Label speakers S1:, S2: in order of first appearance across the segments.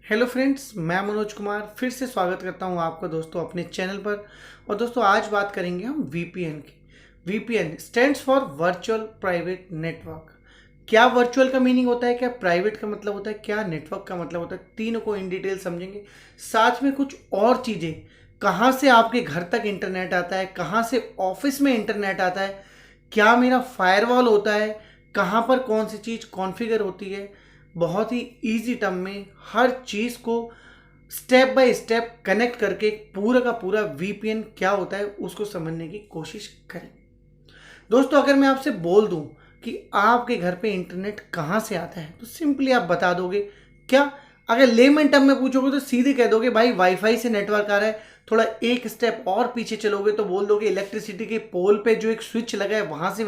S1: Hello friends, मैं मनोज कुमार फिर से स्वागत करता हूं आपका दोस्तों अपने चैनल पर। और दोस्तों आज बात करेंगे हम वीपीएन की। VPN stands for virtual private network. क्या वर्चुअल का मीनिंग होता है, क्या प्राइवेट का मतलब होता है, क्या नेटवर्क का मतलब होता है, तीनों को इन डिटेल समझेंगे। साथ में कुछ और चीज़ें, कहाँ से आपके घर तक इंटरनेट आता है, कहाँ से ऑफिस में इंटरनेट आता है, क्या मेरा फायरवॉल होता है, कहाँ पर कौन सी चीज़ कॉन्फ़िगर होती है। बहुत ही इजी टर्म में हर चीज़ को स्टेप बाय स्टेप कनेक्ट करके पूरा का पूरा वीपीएन क्या होता है उसको समझने की कोशिश करें। दोस्तों अगर मैं आपसे बोल दूं कि आपके घर पे इंटरनेट कहाँ से आता है तो सिंपली आप बता दोगे क्या? अगर लेमन टर्म में पूछोगे तो सीधे कह दोगे भाई वाईफाई से नेटवर्क आ रहा है। थोड़ा एक स्टेप और पीछे चलोगे तो बोल दोगे इलेक्ट्रिसिटी के पोल पे जो एक स्विच लगा है वहां से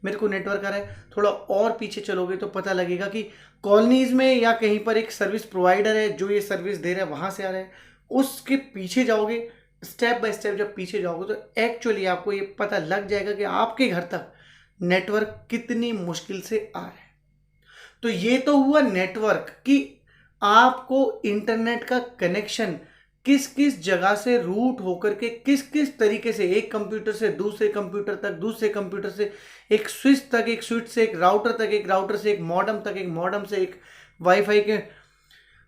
S1: मेरे को नेटवर्क आ रहा है। थोड़ा और पीछे चलोगे तो पता लगेगा कि कॉलोनीज में या कहीं पर एक सर्विस प्रोवाइडर है जो ये सर्विस दे रहा है वहां से आ रहा है। उसके पीछे जाओगे, स्टेप बाय स्टेप जब पीछे जाओगे तो एक्चुअली आपको ये पता लग जाएगा कि आपके घर तक नेटवर्क कितनी मुश्किल से आ रहा है। तो ये तो हुआ नेटवर्क कि आपको इंटरनेट का कनेक्शन किस किस जगह से रूट होकर के किस किस तरीके से एक कंप्यूटर से दूसरे कंप्यूटर तक, दूसरे कंप्यूटर से एक स्विच तक, एक स्विच से एक राउटर तक, एक राउटर से एक मॉडेम तक, एक मॉडेम से एक वाईफाई के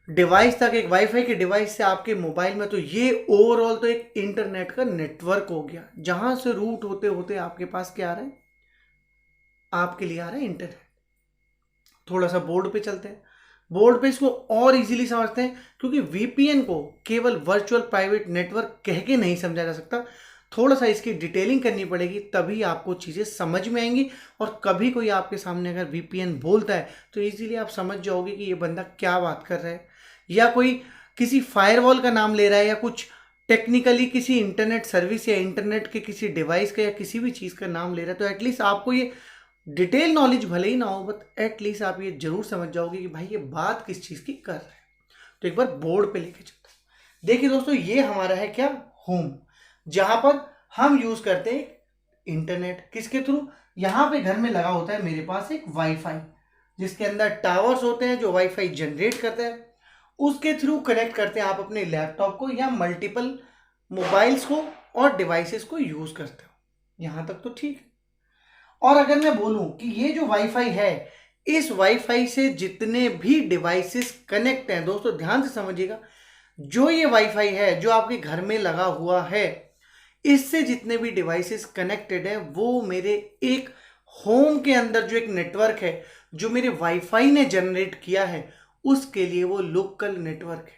S1: डिवाइस तक, एक वाईफाई के डिवाइस से आपके मोबाइल में। तो ये ओवरऑल तो एक इंटरनेट का नेटवर्क हो गया जहां से रूट होते होते आपके पास क्या आ रहा है, आपके लिए आ रहा है इंटरनेट। थोड़ा सा बोर्ड पे चलते हैं। बोर्ड पे इसको और इजीली समझते हैं क्योंकि वीपीएन को केवल वर्चुअल प्राइवेट नेटवर्क कह के नहीं समझा जा सकता। थोड़ा सा इसकी डिटेलिंग करनी पड़ेगी तभी आपको चीज़ें समझ में आएंगी। और कभी कोई आपके सामने अगर वीपीएन बोलता है तो इजीली आप समझ जाओगे कि ये बंदा क्या बात कर रहा है, या कोई किसी फायरवॉल का नाम ले रहा है, या कुछ टेक्निकली किसी इंटरनेट सर्विस या इंटरनेट के किसी डिवाइस का या किसी भी चीज़ का नाम ले रहा है। तो एटलीस्ट आपको ये डिटेल नॉलेज भले ही ना हो बट एटलीस्ट आप ये जरूर समझ जाओगे कि भाई ये बात किस चीज़ की कर रहा है। तो एक बार बोर्ड पे लेके चलते हैं। देखिए दोस्तों, ये हमारा है क्या, होम, जहां पर हम यूज करते हैं इंटरनेट। किसके थ्रू? यहाँ पे घर में लगा होता है मेरे पास एक वाईफाई जिसके अंदर टावर्स होते हैं जो वाईफाई जनरेट करता है। उसके थ्रू कनेक्ट करते हैं आप अपने लैपटॉप को या मल्टीपल मोबाइल्स को और डिवाइसेस को यूज करते हो। यहां तक तो ठीक है। और अगर मैं बोलूं कि ये जो वाईफाई है, इस वाईफाई से जितने भी डिवाइसेस कनेक्ट हैं, दोस्तों ध्यान से समझिएगा, जो ये वाईफाई है जो आपके घर में लगा हुआ है, इससे जितने भी डिवाइसेस कनेक्टेड है वो मेरे एक होम के अंदर जो एक नेटवर्क है जो मेरे वाईफाई ने जनरेट किया है उसके लिए वो लोकल नेटवर्क है।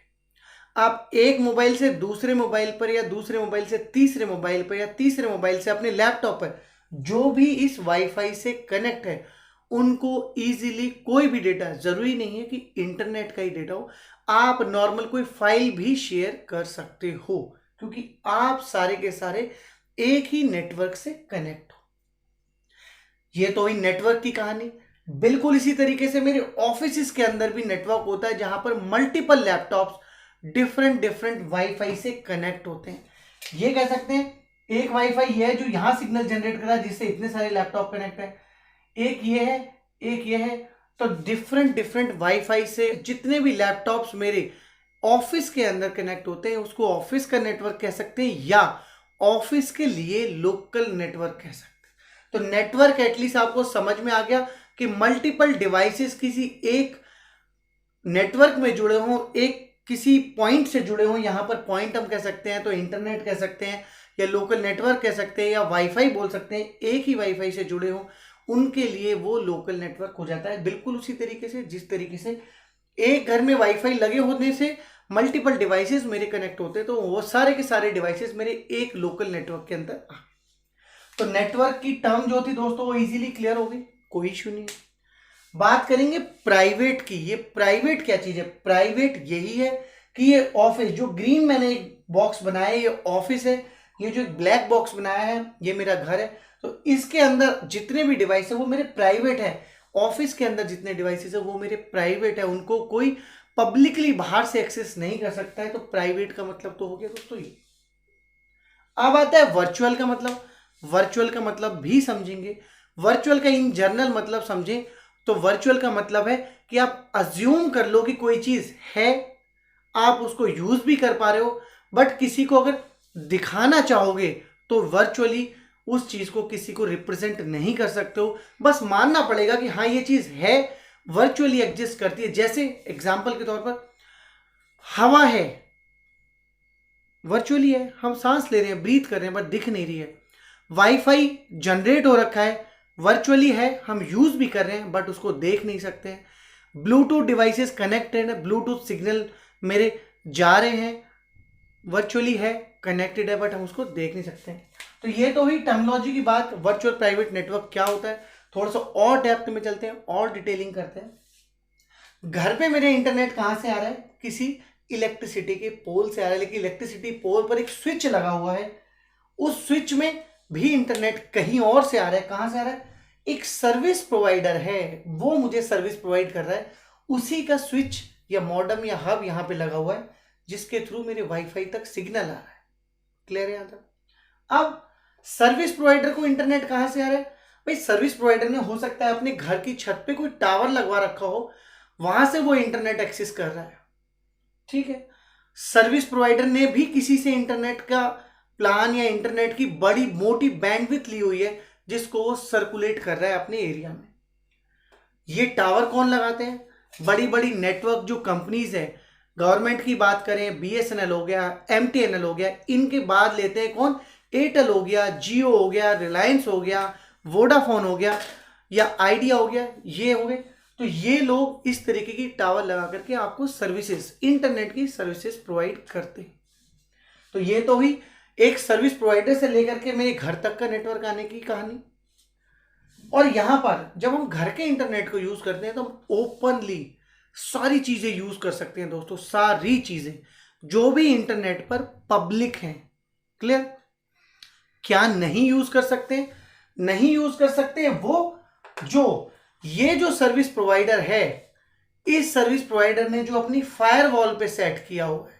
S1: आप एक मोबाइल से दूसरे मोबाइल पर या दूसरे मोबाइल से तीसरे मोबाइल पर या तीसरे मोबाइल से अपने लैपटॉप पर जो भी इस वाईफाई से कनेक्ट है उनको इजीली कोई भी डेटा, जरूरी नहीं है कि इंटरनेट का ही डेटा हो, आप नॉर्मल कोई फाइल भी शेयर कर सकते हो क्योंकि आप सारे के सारे एक ही नेटवर्क से कनेक्ट हो। ये तो हुई नेटवर्क की कहानी। बिल्कुल इसी तरीके से मेरे ऑफिस के अंदर भी नेटवर्क होता है जहां पर multiple laptops different different wifi से कनेक्ट होते हैं। ये कह सकते हैं एक वाईफाई है जो यहां सिग्नल जनरेट कर रहा है जिससे इतने सारे लैपटॉप कनेक्ट है, एक ये है, एक ये है। तो डिफरेंट डिफरेंट वाईफाई से जितने भी लैपटॉप्स मेरे ऑफिस के अंदर कनेक्ट होते हैं उसको ऑफिस का नेटवर्क कह सकते हैं या ऑफिस के लिए लोकल नेटवर्क कह सकते हैं। तो नेटवर्क एटलीस्ट आपको समझ में आ गया कि मल्टीपल डिवाइसेस किसी एक नेटवर्क में जुड़े हों, एक किसी पॉइंट से जुड़े हों। यहां पर पॉइंट हम कह सकते हैं तो इंटरनेट कह सकते हैं या लोकल नेटवर्क कह सकते हैं या वाईफाई बोल सकते हैं। एक ही वाईफाई से जुड़े हों उनके लिए वो लोकल नेटवर्क हो जाता है। बिल्कुल उसी तरीके से जिस तरीके से एक घर में वाईफाई लगे होने से मल्टीपल डिवाइसेस मेरे कनेक्ट होते हैं तो वो सारे के सारे डिवाइसेस मेरे एक लोकल नेटवर्क के अंदर आ। तो नेटवर्क की टर्म जो थी दोस्तों वो इजीली क्लियर हो गई, कोई इश्यू नहीं। बात करेंगे प्राइवेट की। ये प्राइवेट क्या चीज है? प्राइवेट यही है कि ये ऑफिस, जो ग्रीन मैंने एक बॉक्स बनाया है ये ऑफिस है, ये जो ब्लैक बॉक्स बनाया है ये मेरा घर है। तो इसके अंदर जितने भी डिवाइस है वो मेरे प्राइवेट है। ऑफिस के अंदर जितने डिवाइसेस है वो मेरे प्राइवेट है, उनको कोई पब्लिकली बाहर से एक्सेस नहीं कर सकता है। तो प्राइवेट का मतलब तो हो गया दोस्तों ये। अब आता है वर्चुअल का मतलब। वर्चुअल का मतलब भी समझेंगे। वर्चुअल का इन जनरल मतलब समझें तो वर्चुअल का मतलब है कि आप अज्यूम कर लो कि कोई चीज है आप उसको यूज भी कर पा रहे हो, बट किसी को अगर दिखाना चाहोगे तो वर्चुअली उस चीज को किसी को रिप्रेजेंट नहीं कर सकते हो। बस मानना पड़ेगा कि हाँ ये चीज है, वर्चुअली एग्जिस्ट करती है। जैसे एग्जाम्पल के तौर पर हवा है, वर्चुअली है, हम सांस ले रहे हैं, ब्रीथ कर रहे हैं, बट दिख नहीं रही है। वाईफाई जनरेट हो रखा है, वर्चुअली है, हम यूज भी कर रहे हैं, बट उसको देख नहीं सकते हैं। ब्लूटूथ डिवाइसेस कनेक्टेड है, ब्लूटूथ सिग्नल मेरे जा रहे हैं, वर्चुअली है, कनेक्टेड है, बट हम उसको देख नहीं सकते हैं। तो ये तो हुई टर्मिनोलॉजी की बात, वर्चुअल प्राइवेट नेटवर्क क्या होता है। थोड़ा सा और डेप्थ में चलते हैं और डिटेलिंग करते हैं। घर पे मेरे इंटरनेट कहां से आ रहा है, किसी इलेक्ट्रिसिटी के पोल से आ रहा है, लेकिन इलेक्ट्रिसिटी पोल पर एक स्विच लगा हुआ है, उस स्विच में भी इंटरनेट कहीं और से आ रहा है। कहां से आ रहा है, एक सर्विस प्रोवाइडर है, वो मुझे सर्विस प्रोवाइड कर रहा है, उसी का स्विच या मॉडेम या हब यहां पे लगा हुआ है, जिसके थ्रू मेरे वाईफाई तक सिग्नल आ रहा है। क्लियर है यहां तक। अब सर्विस प्रोवाइडर को इंटरनेट कहां से आ रहा है, भाई सर्विस प्रोवाइडर ने हो सकता है अपने घर की छत पे कोई टावर लगवा रखा हो, वहां से वो इंटरनेट एक्सेस कर रहा है। ठीक है, सर्विस प्रोवाइडर ने भी किसी से इंटरनेट का प्लान या इंटरनेट की बड़ी मोटी बैंडविड्थ ली हुई है, जिसको वो सर्कुलेट कर रहा है अपने एरिया में। ये टावर कौन लगाते हैं, बड़ी बड़ी नेटवर्क जो कंपनीज है, गवर्नमेंट की बात करें, बीएसएनएल हो गया, एमटीएनएल हो गया, इनके बाद लेते हैं कौन, एयरटेल हो गया, जियो हो गया, रिलायंस हो गया, वोडाफोन हो गया, या आइडिया हो गया, ये हो गए। तो ये लोग इस तरीके की टावर लगा करके आपको सर्विसेज, इंटरनेट की सर्विसेज प्रोवाइड करते हैं। तो ये तो हुई एक सर्विस प्रोवाइडर से लेकर के मेरे घर तक का नेटवर्क आने की कहानी। और यहां पर जब हम घर के इंटरनेट को यूज करते हैं तो हम ओपनली सारी चीजें यूज कर सकते हैं दोस्तों, सारी चीजें जो भी इंटरनेट पर पब्लिक हैं। क्लियर। क्या नहीं यूज कर सकते, नहीं यूज कर सकते वो जो ये जो सर्विस प्रोवाइडर है, इस सर्विस प्रोवाइडर ने जो अपनी फायरवॉल पे सेट किया हुआ है।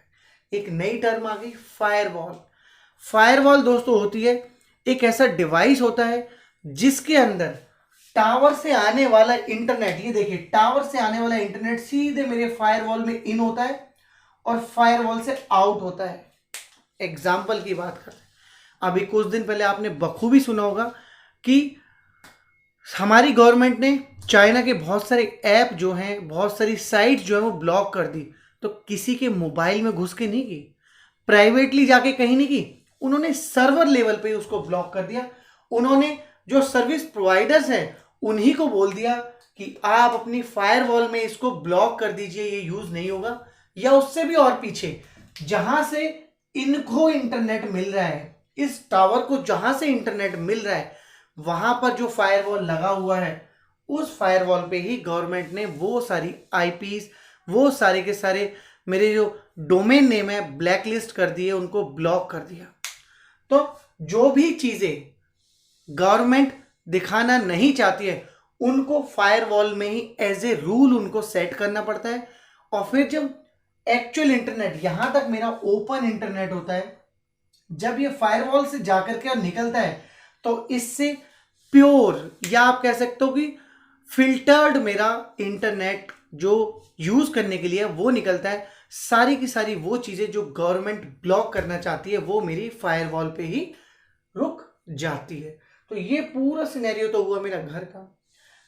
S1: एक नई टर्म आ गई, फायरवॉल। फायरवॉल दोस्तों होती है एक ऐसा डिवाइस होता है जिसके अंदर टावर से आने वाला इंटरनेट, ये देखिए टावर से आने वाला इंटरनेट सीधे मेरे फायरवॉल में इन होता है और फायरवॉल से आउट होता है। एग्जाम्पल की बात करते हैं, अभी कुछ दिन पहले आपने बखूबी सुना होगा कि हमारी गवर्नमेंट ने चाइना के बहुत सारे ऐप जो हैं, बहुत सारी साइट जो है वो ब्लॉक कर दी। तो किसी के मोबाइल में घुस के नहीं की, प्राइवेटली जाके कहीं नहीं की, उन्होंने सर्वर लेवल पे उसको ब्लॉक कर दिया। उन्होंने जो सर्विस प्रोवाइडर्स हैं उन्हीं को बोल दिया कि आप अपनी फायरवॉल में इसको ब्लॉक कर दीजिए, ये यूज नहीं होगा। या उससे भी और पीछे, जहां से इनको इंटरनेट मिल रहा है, इस टावर को जहां से इंटरनेट मिल रहा है, वहां पर जो फायरवॉल लगा हुआ है, उस फायरवॉल पे ही गवर्नमेंट ने वो सारी आईपीस, वो सारे के सारे मेरे जो डोमेन नेम है ब्लैकलिस्ट कर दिए, उनको ब्लॉक कर दिया। तो जो भी चीजें गवर्नमेंट दिखाना नहीं चाहती है, उनको फायरवॉल में ही एज ए रूल उनको सेट करना पड़ता है। और फिर जब एक्चुअल इंटरनेट, यहां तक मेरा ओपन इंटरनेट होता है, जब ये फायरवॉल से जाकर के और निकलता है, तो इससे प्योर, या आप कह सकते हो कि फिल्टर्ड मेरा इंटरनेट जो यूज करने के लिए वो निकलता है। सारी की सारी वो चीजें जो गवर्नमेंट ब्लॉक करना चाहती है, वो मेरी फायरवॉल पे ही रुक जाती है। तो ये पूरा सिनेरियो तो हुआ मेरा घर का।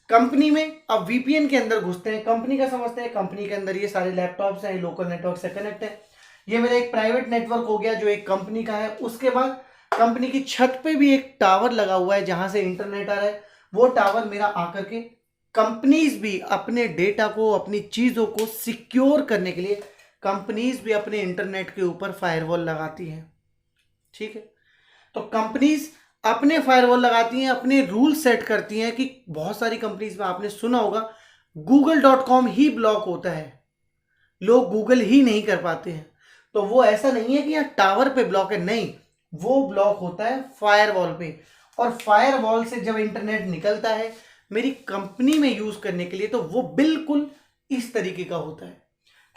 S1: कंपनी में अब वीपीएन के अंदर घुसते हैं, कंपनी का समझते हैं। कंपनी के अंदर ये सारे लैपटॉप्स हैं, लोकल नेटवर्क से कनेक्ट है। ये मेरा एक प्राइवेट नेटवर्क हो गया जो एक कंपनी का है। उसके बाद कंपनी की छत पे भी एक टावर लगा हुआ है जहां से इंटरनेट आ रहा है। वो टावर मेरा आकर के, कंपनीज भी अपने डेटा को, अपनी चीजों को सिक्योर करने के लिए कंपनीज भी अपने इंटरनेट के ऊपर फायरवॉल लगाती हैं। ठीक है, तो कंपनीज अपने फायरवॉल लगाती हैं, अपने रूल सेट करती हैं। कि बहुत सारी कंपनीज में आपने सुना होगा google.com ही ब्लॉक होता है, लोग गूगल ही नहीं कर पाते हैं। तो वो ऐसा नहीं है कि यहाँ टावर पे ब्लॉक है, नहीं, वो ब्लॉक होता है फायरवॉल पे। और फायरवॉल से जब इंटरनेट निकलता है मेरी कंपनी में यूज करने के लिए, तो वो बिल्कुल इस तरीके का होता है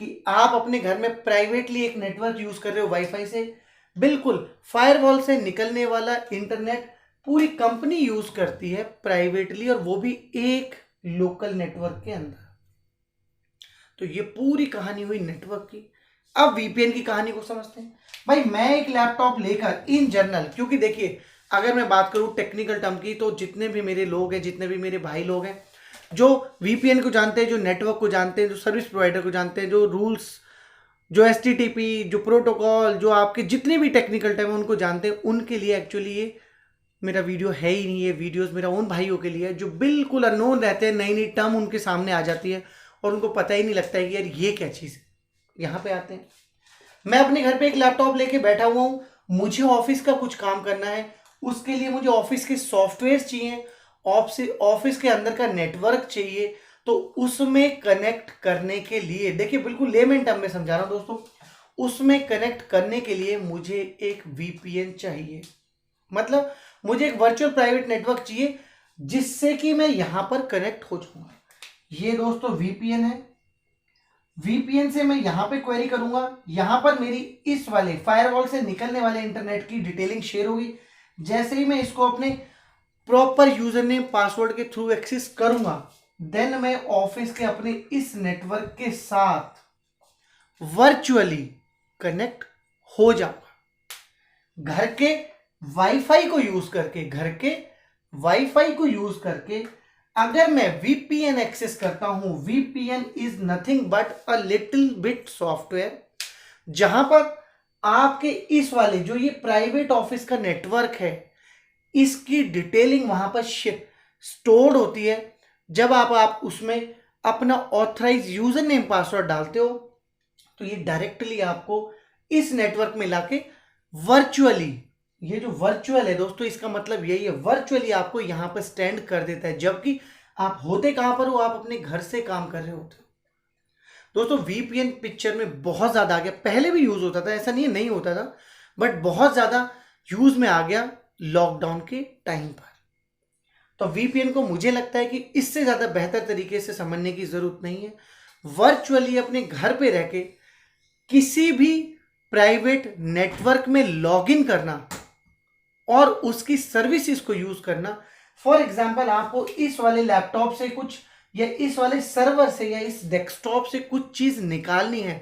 S1: कि आप अपने घर में प्राइवेटली एक नेटवर्क यूज कर रहे हो वाईफाई से, बिल्कुल फायरवॉल से निकलने वाला इंटरनेट पूरी कंपनी यूज करती है प्राइवेटली, और वो भी एक लोकल नेटवर्क के अंदर। तो ये पूरी कहानी हुई नेटवर्क की। अब वीपीएन की कहानी को समझते हैं। भाई मैं एक लैपटॉप लेकर इन जनरल, क्योंकि देखिए अगर मैं बात करूं टेक्निकल टर्म की, तो जितने भी मेरे लोग हैं, जितने भी मेरे भाई लोग हैं जो वीपीएन को जानते हैं, जो नेटवर्क को जानते हैं, जो सर्विस प्रोवाइडर को जानते हैं, जो रूल्स, जो एचटीटीपी, जो प्रोटोकॉल, जो आपके जितने भी टेक्निकल टर्म है उनको जानते हैं, उनके लिए एक्चुअली ये मेरा वीडियो है ही नहीं। ये वीडियोस मेरा उन भाइयों के लिए है जो बिल्कुल अननोन रहते हैं, नई नई टर्म उनके सामने आ जाती है और उनको पता ही नहीं लगता है कि यार ये क्या चीज़ है। यहाँ पे आते हैं, मैं अपने घर पे एक लैपटॉप लेके बैठा हुआ हूँ, मुझे ऑफिस का कुछ काम करना है, उसके लिए मुझे ऑफिस के सॉफ्टवेयर चाहिए, ऑफिस के अंदर का नेटवर्क चाहिए। तो उसमें कनेक्ट करने के लिए, देखिए बिल्कुल लेमन टर्म में समझा रहा हूं दोस्तों, उसमें कनेक्ट करने के लिए मुझे एक वीपीएन चाहिए। मतलब मुझे एक वर्चुअल प्राइवेट नेटवर्क चाहिए जिससे कि मैं यहां पर कनेक्ट हो जाऊंगा। ये दोस्तों वीपीएन है। वीपीएन से मैं यहां पे क्वेरी करूंगा, यहां पर मेरी इस वाले फायरवॉल से निकलने वाले इंटरनेट की डिटेलिंग शेयर होगी। जैसे ही मैं इसको अपने प्रॉपर यूजर नेम पासवर्ड के थ्रू एक्सेस करूंगा, देन मैं ऑफिस के अपने इस नेटवर्क के साथ वर्चुअली कनेक्ट हो जाऊंगा। घर के वाईफाई को यूज करके अगर मैं वीपीएन एक्सेस करता हूं, VPN is nothing but a little bit software, जहां पर आपके इस वाले जो ये प्राइवेट ऑफिस का नेटवर्क है, इसकी डिटेलिंग वहां पर स्टोर्ड होती है। जब आप उसमें अपना ऑथराइज यूजर नेम पासवर्ड डालते हो तो ये डायरेक्टली आपको इस नेटवर्क में लाके वर्चुअली, ये जो वर्चुअल है दोस्तों इसका मतलब यही है, वर्चुअली आपको यहां पर स्टैंड कर देता है। जबकि आप होते कहां पर हो, आप अपने घर से काम कर रहे होते हो। दोस्तों वीपीएन पिक्चर में बहुत ज्यादा आ गया, पहले भी यूज होता था, ऐसा नहीं होता था, बट बहुत ज्यादा यूज में आ गया लॉकडाउन के टाइम पर। तो वीपीएन को मुझे लगता है कि इससे ज्यादा बेहतर तरीके से समझने की जरूरत नहीं है। वर्चुअली अपने घर पे रह के किसी भी प्राइवेट नेटवर्क में लॉगिन करना और उसकी सर्विसेज को यूज करना। फॉर एग्जांपल आपको इस वाले लैपटॉप से कुछ, या इस वाले सर्वर से, या इस डेस्कटॉप से कुछ चीज निकालनी है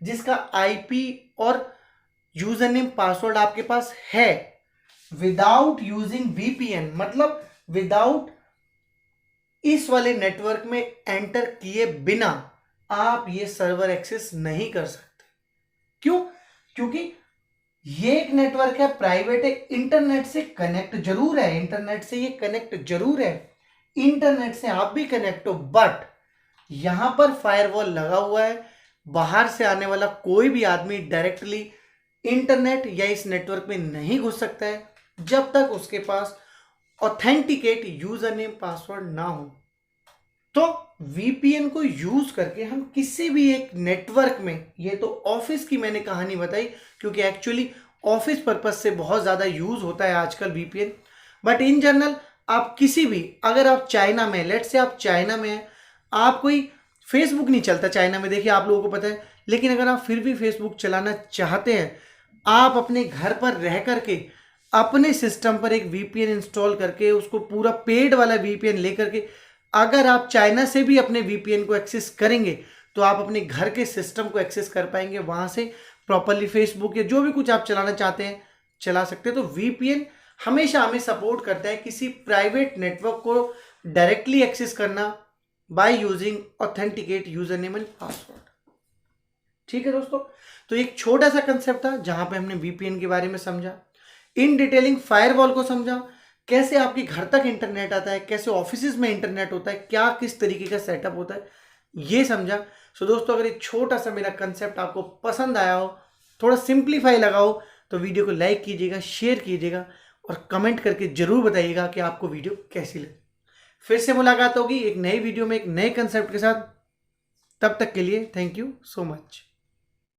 S1: जिसका आईपी और यूजर नेम पासवर्ड आपके पास है, विदाउट यूजिंग वीपीएन, मतलब विदाउट इस वाले नेटवर्क में एंटर किए बिना आप ये सर्वर एक्सेस नहीं कर सकते। क्यों? क्योंकि ये एक नेटवर्क है, प्राइवेट है, इंटरनेट से कनेक्ट जरूर है, इंटरनेट से ये कनेक्ट जरूर है, इंटरनेट से आप भी कनेक्ट हो, बट यहां पर फायरवॉल लगा हुआ है। बाहर से आने वाला कोई भी आदमी डायरेक्टली इंटरनेट या इस नेटवर्क में नहीं घुस सकता है जब तक उसके पास ऑथेंटिकेट यूजर नेम पासवर्ड ना हो। तो वीपीएन को यूज करके हम किसी भी एक नेटवर्क में, ये तो ऑफिस की मैंने कहानी बताई क्योंकि एक्चुअली ऑफिस पर्पस से बहुत ज्यादा यूज होता है आजकल वीपीएन, बट इन जनरल आप किसी भी, अगर आप चाइना में, लेट से आप चाइना में हैं, आप कोई फेसबुक नहीं चलता चाइना में, देखिए आप लोगों को पता है, लेकिन अगर आप फिर भी फेसबुक चलाना चाहते हैं, आप अपने घर पर रह करके अपने सिस्टम पर एक वीपीएन इंस्टॉल करके, उसको पूरा पेड वाला वीपीएन लेकर के अगर आप चाइना से भी अपने वीपीएन को एक्सेस करेंगे तो आप अपने घर के सिस्टम को एक्सेस कर पाएंगे, वहां से प्रॉपरली फेसबुक या जो भी कुछ आप चलाना चाहते हैं चला सकते हैं। तो वीपीएन हमेशा हमें सपोर्ट करता है किसी प्राइवेट नेटवर्क को डायरेक्टली एक्सेस करना by using authenticate user name and password. ठीक है दोस्तों, तो एक छोटा सा कंसेप्ट था जहां पे हमने वीपीएन के बारे में समझा, इन डिटेलिंग फायरवॉल को समझा, कैसे आपके घर तक इंटरनेट आता है, कैसे ऑफिसेज में इंटरनेट होता है, क्या किस तरीके का सेटअप होता है, ये समझा। सो दोस्तों अगर एक छोटा सा मेरा कंसेप्ट आपको पसंद आया हो, थोड़ा सिंप्लीफाई लगा हो, तो वीडियो को लाइक कीजिएगा, शेयर कीजिएगा और कमेंट करके जरूर बताइएगा कि आपको वीडियो कैसी लगी। फिर से मुलाकात होगी एक नई वीडियो में एक नए कंसेप्ट के साथ। तब तक के लिए थैंक यू सो मच।